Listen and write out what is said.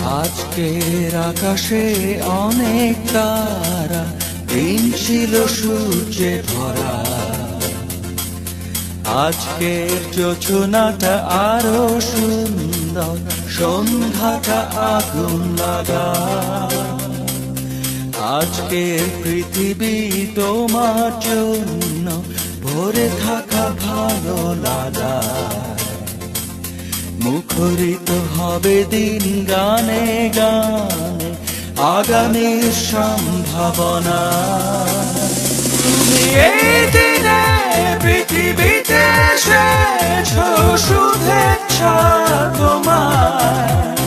আজকের আকাশে অনেক তারা, দিন ছিল সূর্যে ভরা। আজকের যোজনাটা আরো সুন্দর, সন্ধ্যাটা আগুন লাগা। আজকের পৃথিবী তোমার জন্য ভরে থাকা ভালো লাগা। মুখরিত হবে দিন গানে গানে, আগামীর সম্ভাবনা। তুমি এই দিনে পৃথিবীতে এসেছো, শুভেচ্ছা তোমার।